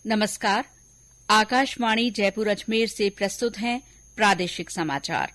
नमस्कार। आकाशवाणी जयपुर अजमेर से प्रस्तुत हैं प्रादेशिक समाचार।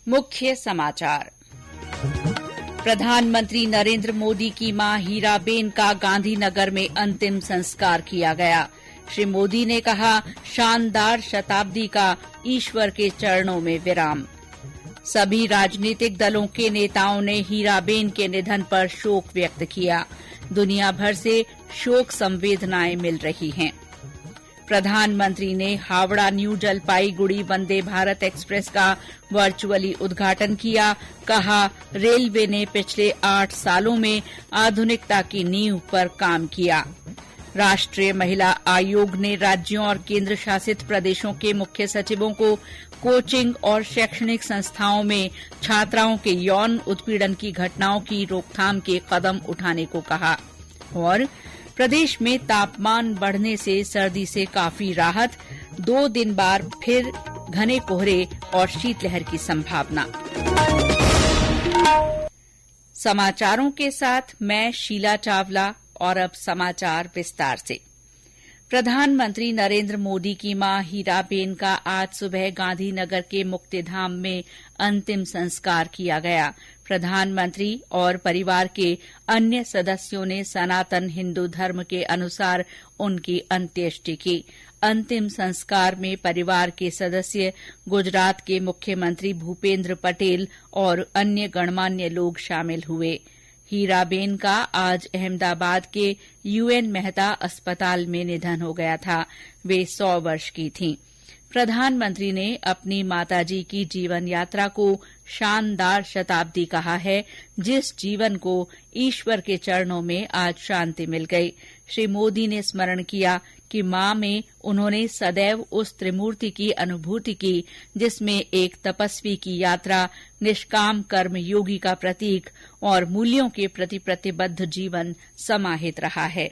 मुख्य समाचार। प्रधानमंत्री नरेंद्र मोदी की मां हीराबेन का गांधीनगर में अंतिम संस्कार किया गया। श्री मोदी ने कहा, शानदार शताब्दी का ईश्वर के चरणों में विराम। सभी राजनीतिक दलों के नेताओं ने हीराबेन के निधन पर शोक व्यक्त किया। दुनिया भर से शोक संवेदनाएं मिल रही हैं। प्रधानमंत्री ने हावड़ा न्यू जलपाईगुड़ी वंदे भारत एक्सप्रेस का वर्चुअली उद्घाटन किया। कहा, रेलवे ने पिछले 8 सालों में आधुनिकता की नींव पर काम किया। राष्ट्रीय महिला आयोग ने राज्यों और केंद्र शासित प्रदेशों के मुख्य सचिवों को कोचिंग और शैक्षणिक संस्थाओं में छात्राओं के यौन उत्पीड़न की घटनाओं की रोकथाम के कदम उठाने को कहा। और प्रदेश में तापमान बढ़ने से सर्दी से काफी राहत। 2 दिन बाद फिर घने कोहरे और शीतलहर की संभावना। समाचारों के साथ मैं शीला चावला। और अब समाचार विस्तार से। प्रधानमंत्री नरेंद्र मोदी की मां हीराबेन का आज सुबह गांधीनगर के मुक्तिधाम में अंतिम संस्कार किया गया। प्रधानमंत्री और परिवार के अन्य सदस्यों ने सनातन हिंदू धर्म के अनुसार उनकी अंत्येष्टि की। अंतिम संस्कार में परिवार के सदस्य, गुजरात के मुख्यमंत्री भूपेंद्र पटेल और अन्य गणमान्य लोग शामिल हुए। हीराबेन का आज अहमदाबाद के UN मेहता अस्पताल में निधन हो गया था। वे 100 वर्ष की थीं। प्रधानमंत्री ने अपनी माताजी की जीवन यात्रा को शानदार शताब्दी कहा है, जिस जीवन को ईश्वर के चरणों में आज शांति मिल गई। श्री मोदी ने स्मरण किया कि मां में उन्होंने सदैव उस त्रिमूर्ति की अनुभूति की जिसमें एक तपस्वी की यात्रा, निष्काम कर्म योगी का प्रतीक और मूल्यों के प्रति प्रतिबद्ध जीवन समाहित रहा है।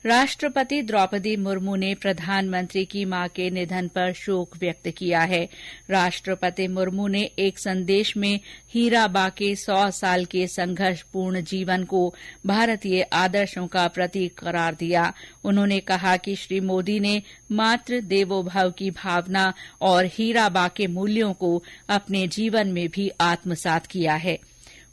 राष्ट्रपति द्रौपदी मुर्मू ने प्रधानमंत्री की मां के निधन पर शोक व्यक्त किया है। राष्ट्रपति मुर्मू ने एक संदेश में हीराबा के 100 साल के संघर्षपूर्ण जीवन को भारतीय आदर्शों का प्रतीक करार दिया। उन्होंने कहा कि श्री मोदी ने मातृ देवो भव की भावना और हीराबा के मूल्यों को अपने जीवन में भी आत्मसात किया है।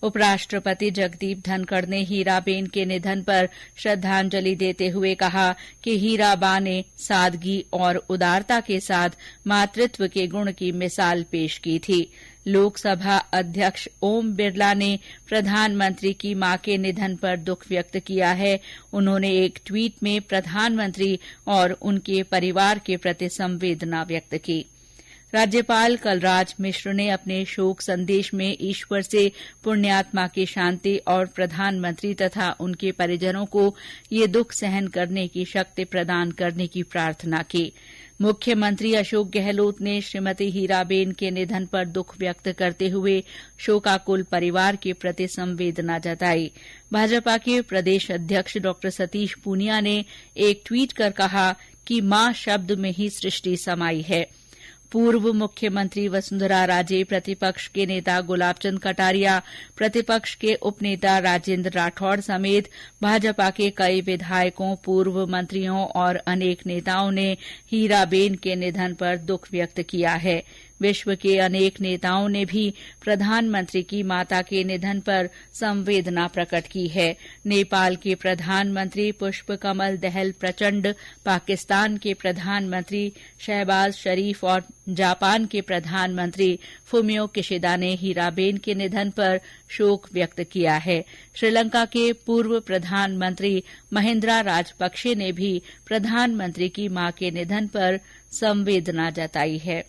उपराष्ट्रपति जगदीप धनखड़ ने हीराबेन के निधन पर श्रद्धांजलि देते हुए कहा कि हीराबा ने सादगी और उदारता के साथ मातृत्व के गुण की मिसाल पेश की थी। लोकसभा अध्यक्ष ओम बिरला ने प्रधानमंत्री की मां के निधन पर दुख व्यक्त किया है। उन्होंने एक ट्वीट में प्रधानमंत्री और उनके परिवार के प्रति संवेदना व्यक्त की। राज्यपाल कलराज मिश्र ने अपने शोक संदेश में ईश्वर से पुण्यात्मा की शांति और प्रधानमंत्री तथा उनके परिजनों को ये दुख सहन करने की शक्ति प्रदान करने की प्रार्थना की। मुख्यमंत्री अशोक गहलोत ने श्रीमती हीराबेन के निधन पर दुख व्यक्त करते हुए शोकाकुल परिवार के प्रति संवेदना जताई। भाजपा के प्रदेश अध्यक्ष डॉ सतीश पूनिया ने एक ट्वीट कर कहा कि मां शब्द में ही सृष्टि समाई है। पूर्व मुख्यमंत्री वसुंधरा राजे, प्रतिपक्ष के नेता गुलाबचंद कटारिया, प्रतिपक्ष के उपनेता राजेंद्र राठौड़ समेत भाजपा के कई विधायकों, पूर्व मंत्रियों और अनेक नेताओं ने हीराबेन के निधन पर दुख व्यक्त किया है। विश्व के अनेक नेताओं ने भी प्रधानमंत्री की माता के निधन पर संवेदना प्रकट की है। नेपाल के प्रधानमंत्री पुष्प कमल दहल प्रचंड, पाकिस्तान के प्रधानमंत्री शहबाज शरीफ और जापान के प्रधानमंत्री फुमियो किशिदा ने हीराबेन के निधन पर शोक व्यक्त किया है। श्रीलंका के पूर्व प्रधानमंत्री महिंद्रा राजपक्षे ने भी प्रधानमंत्री की मां के निधन पर संवेदना जताई है।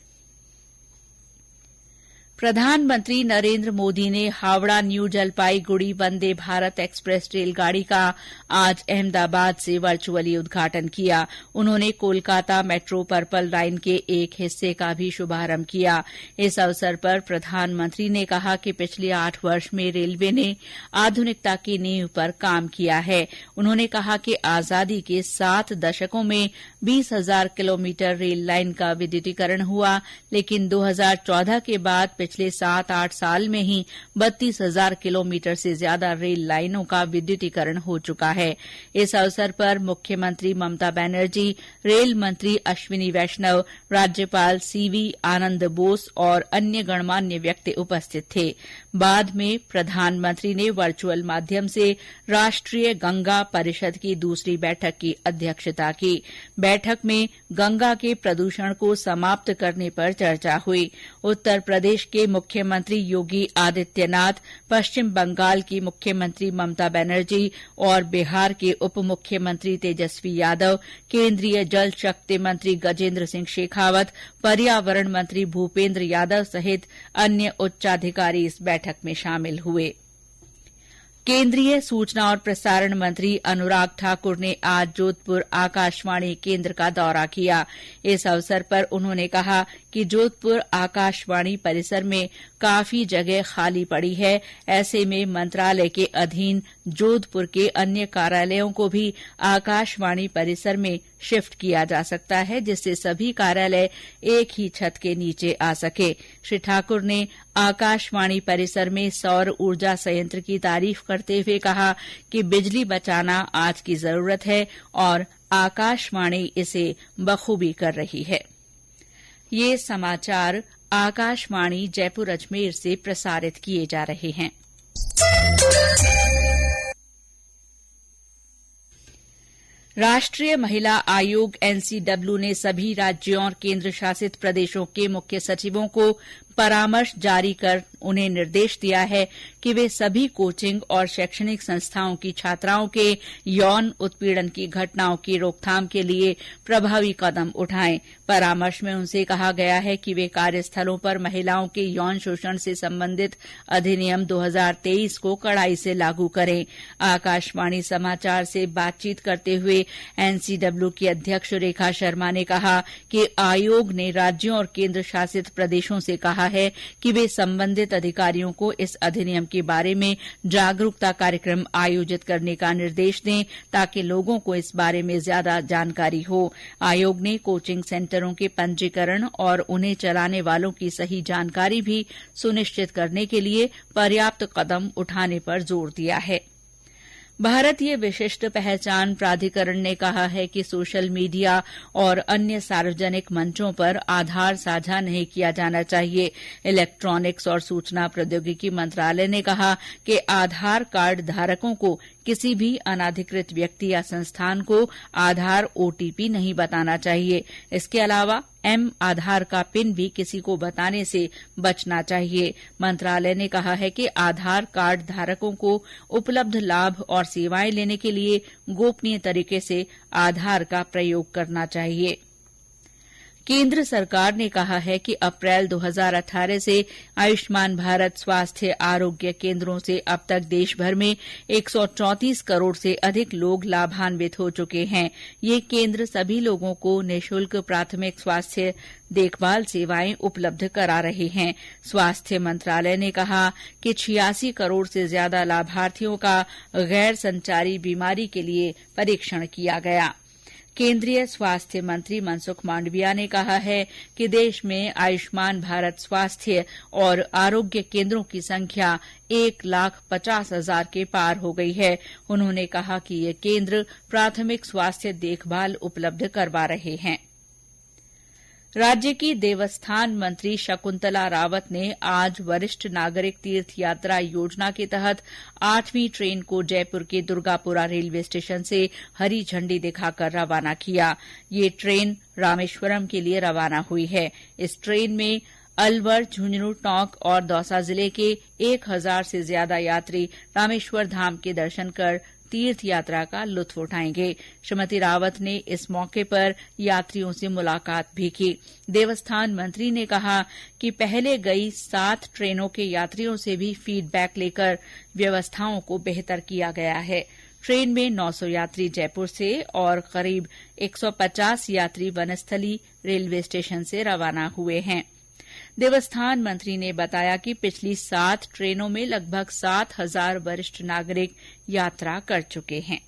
प्रधानमंत्री नरेंद्र मोदी ने हावड़ा न्यू जलपाईगुड़ी वंदे भारत एक्सप्रेस रेलगाड़ी का आज अहमदाबाद से वर्चुअली उद्घाटन किया। उन्होंने कोलकाता मेट्रो पर्पल लाइन के एक हिस्से का भी शुभारंभ किया। इस अवसर पर प्रधानमंत्री ने कहा कि पिछले 8 वर्ष में रेलवे ने आधुनिकता की नींव पर काम किया है। उन्होंने कहा कि आजादी के 7 दशकों में 20,000 किलोमीटर रेल लाइन का विद्युतीकरण हुआ, लेकिन 2014 के बाद पिछले 7-8 साल में ही 32,000 किलोमीटर से ज्यादा रेल लाइनों का विद्युतीकरण हो चुका है। इस अवसर पर मुख्यमंत्री ममता बनर्जी, रेल मंत्री अश्विनी वैष्णव, राज्यपाल सीवी आनंद बोस और अन्य गणमान्य व्यक्ति उपस्थित थे। बाद में प्रधानमंत्री ने वर्चुअल माध्यम से राष्ट्रीय गंगा परिषद की दूसरी बैठक की अध्यक्षता की। बैठक में गंगा के प्रदूषण को समाप्त करने पर चर्चा हुई। उत्तर प्रदेश के मुख्यमंत्री योगी आदित्यनाथ, पश्चिम बंगाल की मुख्यमंत्री ममता बनर्जी और बिहार के उप मुख्यमंत्री तेजस्वी यादव, केंद्रीय जल शक्ति मंत्री गजेंद्र सिंह शेखावत, पर्यावरण मंत्री भूपेंद्र यादव सहित अन्य उच्चाधिकारी इस बैठक में शामिल हुए। केंद्रीय सूचना और प्रसारण मंत्री अनुराग ठाकुर ने आज जोधपुर आकाशवाणी केंद्र का दौरा किया। इस अवसर पर उन्होंने कहा कि जोधपुर आकाशवाणी परिसर में काफी जगह खाली पड़ी है। ऐसे में मंत्रालय के अधीन जोधपुर के अन्य कार्यालयों को भी आकाशवाणी परिसर में शिफ्ट किया जा सकता है, जिससे सभी कार्यालय एक ही छत के नीचे आ सके। श्री ठाकुर ने आकाशवाणी परिसर में सौर ऊर्जा संयंत्र की तारीफ करते हुए कहा कि बिजली बचाना आज की जरूरत है और आकाशवाणी इसे बखूबी कर रही है। ये समाचार आकाशवाणी जयपुर अजमेर से प्रसारित किए जा रहे हैं। राष्ट्रीय महिला आयोग एनसीडब्ल्यू ने सभी राज्यों और केंद्र शासित प्रदेशों के मुख्य सचिवों को परामर्श जारी कर उन्हें निर्देश दिया है कि वे सभी कोचिंग और शैक्षणिक संस्थाओं की छात्राओं के यौन उत्पीड़न की घटनाओं की रोकथाम के लिए प्रभावी कदम उठाएं। परामर्श में उनसे कहा गया है कि वे कार्यस्थलों पर महिलाओं के यौन शोषण से संबंधित अधिनियम 2023 को कड़ाई से लागू करें। आकाशवाणी समाचार से बातचीत करते हुए एनसीडब्ल्यू की अध्यक्ष रेखा शर्मा ने कहा कि आयोग ने राज्यों और केंद्र शासित प्रदेशों से कहा है कि वे संबंधित अधिकारियों को इस अधिनियम के बारे में जागरूकता कार्यक्रम आयोजित करने का निर्देश दें ताकि लोगों को इस बारे में ज्यादा जानकारी हो। आयोग ने कोचिंग सेंटरों के पंजीकरण और उन्हें चलाने वालों की सही जानकारी भी सुनिश्चित करने के लिए पर्याप्त कदम उठाने पर जोर दिया है। भारतीय विशिष्ट पहचान प्राधिकरण ने कहा है कि सोशल मीडिया और अन्य सार्वजनिक मंचों पर आधार साझा नहीं किया जाना चाहिए। इलेक्ट्रॉनिक्स और सूचना प्रौद्योगिकी मंत्रालय ने कहा कि आधार कार्ड धारकों को किसी भी अनाधिकृत व्यक्ति या संस्थान को आधार ओटीपी नहीं बताना चाहिए। इसके अलावा आधार का पिन भी किसी को बताने से बचना चाहिए। मंत्रालय ने कहा है कि आधार कार्ड धारकों को उपलब्ध लाभ और सेवाएं लेने के लिए गोपनीय तरीके से आधार का प्रयोग करना चाहिए। केंद्र सरकार ने कहा है कि अप्रैल 2018 से आयुष्मान भारत स्वास्थ्य आरोग्य केंद्रों से अब तक देश भर में 134 करोड़ से अधिक लोग लाभान्वित हो चुके हैं। ये केंद्र सभी लोगों को निःशुल्क प्राथमिक स्वास्थ्य देखभाल सेवाएं उपलब्ध करा रहे हैं। स्वास्थ्य मंत्रालय ने कहा कि 86 करोड़ से ज्यादा लाभार्थियों का गैर संचारी बीमारी के लिए परीक्षण किया गया। केंद्रीय स्वास्थ्य मंत्री मनसुख मांडविया ने कहा है कि देश में आयुष्मान भारत स्वास्थ्य और आरोग्य केंद्रों की संख्या 1,50,000 के पार हो गई है। उन्होंने कहा कि ये केंद्र प्राथमिक स्वास्थ्य देखभाल उपलब्ध करवा रहे हैं। राज्य की देवस्थान मंत्री शकुंतला रावत ने आज वरिष्ठ नागरिक तीर्थ यात्रा योजना के तहत 8वीं ट्रेन को जयपुर के दुर्गापुरा रेलवे स्टेशन से हरी झंडी दिखाकर रवाना किया। ये ट्रेन रामेश्वरम के लिए रवाना हुई है। इस ट्रेन में अलवर, झुंझुनू, टोंक और दौसा जिले के 1,000 से ज्यादा यात्री रामेश्वर धाम के दर्शन कर तीर्थ यात्रा का लुत्फ उठाएंगे। श्रीमती रावत ने इस मौके पर यात्रियों से मुलाकात भी की। देवस्थान मंत्री ने कहा कि पहले गई 7 ट्रेनों के यात्रियों से भी फीडबैक लेकर व्यवस्थाओं को बेहतर किया गया है। ट्रेन में 900 यात्री जयपुर से और करीब 150 यात्री वनस्थली रेलवे स्टेशन से रवाना हुए हैं। देवस्थान मंत्री ने बताया कि पिछली 7 ट्रेनों में लगभग 7,000 वरिष्ठ नागरिक यात्रा कर चुके हैं।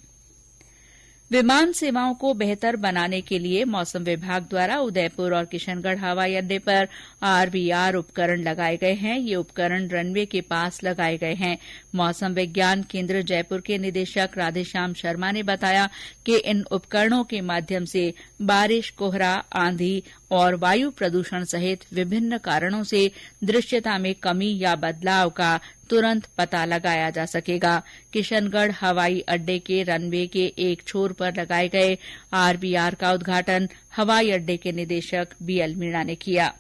विमान सेवाओं को बेहतर बनाने के लिए मौसम विभाग द्वारा उदयपुर और किशनगढ़ हवाई अड्डे पर आरवीआर उपकरण लगाए गए हैं। ये उपकरण रनवे के पास लगाए गए हैं। मौसम विज्ञान केंद्र जयपुर के निदेशक राधेश्याम शर्मा ने बताया कि इन उपकरणों के माध्यम से बारिश, कोहरा, आंधी और वायु प्रदूषण सहित विभिन्न कारणों से दृश्यता में कमी या बदलाव का तुरंत पता लगाया जा सकेगा। किशनगढ़ हवाई अड्डे के रनवे के एक छोर पर लगाए गए आरवीआर का उद्घाटन हवाई अड्डे के निदेशक बीएल मीणा ने किया।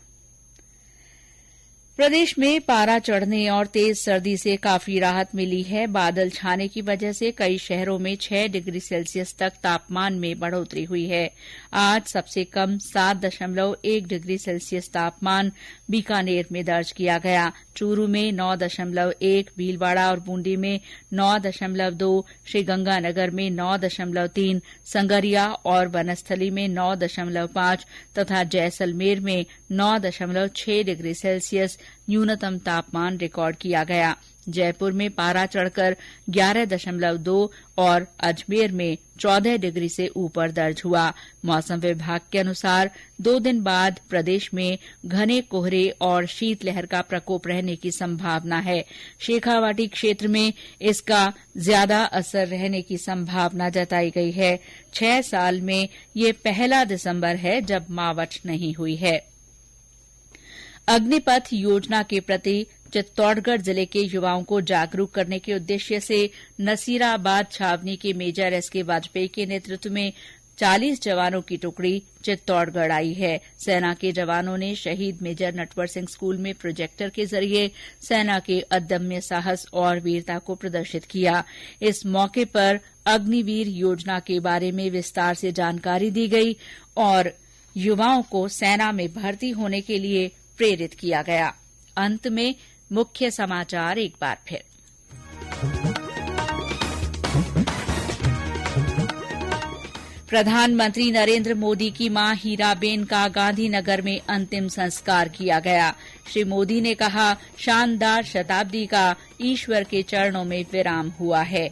प्रदेश में पारा चढ़ने और तेज सर्दी से काफी राहत मिली है। बादल छाने की वजह से कई शहरों में 6 डिग्री सेल्सियस तक तापमान में बढ़ोतरी हुई है। आज सबसे कम 7.1 डिग्री सेल्सियस तापमान बीकानेर में दर्ज किया गया। चूरू में 9.1, भीलवाड़ा और बूंदी में 9.2, श्रीगंगानगर में 9.3, संगरिया और वनस्थली में 9.5 तथा जैसलमेर में 9.6 डिग्री सेल्सियस न्यूनतम तापमान रिकॉर्ड किया गया। जयपुर में पारा चढ़कर 11.2 और अजमेर में 14 डिग्री से ऊपर दर्ज हुआ। मौसम विभाग के अनुसार 2 दिन बाद प्रदेश में घने कोहरे और शीतलहर का प्रकोप रहने की संभावना है। शेखावाटी क्षेत्र में इसका ज्यादा असर रहने की संभावना जताई गई है। 6 साल में ये पहला दिसंबर है जब मावठ नहीं हुई है। अग्निपथ योजना के प्रति चित्तौड़गढ़ जिले के युवाओं को जागरूक करने के उद्देश्य से नसीराबाद छावनी के मेजर एसके वाजपेयी के नेतृत्व में 40 जवानों की टुकड़ी चित्तौड़गढ़ आई है। सेना के जवानों ने शहीद मेजर नटवर सिंह स्कूल में प्रोजेक्टर के जरिए सेना के अदम्य साहस और वीरता को प्रदर्शित किया। इस मौके पर अग्निवीर योजना के बारे में विस्तार से जानकारी दी गई और युवाओं को सेना में भर्ती होने के लिए प्रेरित किया गया। अंत में मुख्य समाचार एक बार फिर। प्रधानमंत्री नरेंद्र मोदी की मां हीराबेन का गांधीनगर में अंतिम संस्कार किया गया। श्री मोदी ने कहा, शानदार शताब्दी का ईश्वर के चरणों में विराम हुआ है।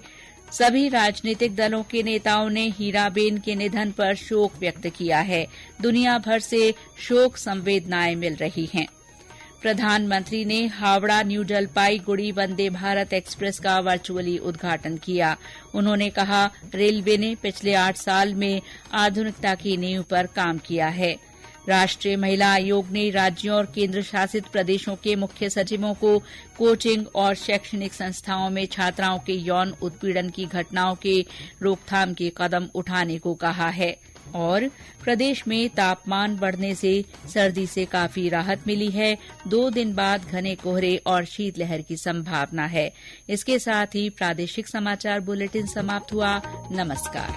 सभी राजनीतिक दलों के नेताओं ने हीराबेन के निधन पर शोक व्यक्त किया है। दुनिया भर से शोक संवेदनाएं मिल रही हैं। प्रधानमंत्री ने हावड़ा न्यू जलपाईगुड़ी वंदे भारत एक्सप्रेस का वर्चुअली उद्घाटन किया। उन्होंने कहा, रेलवे ने पिछले 8 साल में आधुनिकता की नींव पर काम किया है। राष्ट्रीय महिला आयोग ने राज्यों और केंद्र शासित प्रदेशों के मुख्य सचिवों को कोचिंग और शैक्षणिक संस्थाओं में छात्राओं के यौन उत्पीड़न की घटनाओं के रोकथाम के कदम उठाने को कहा है। और प्रदेश में तापमान बढ़ने से सर्दी से काफी राहत मिली है। 2 दिन बाद घने कोहरे और शीतलहर की संभावना है। इसके साथ ही प्रादेशिक समाचार बुलेटिन समाप्त हुआ। नमस्कार।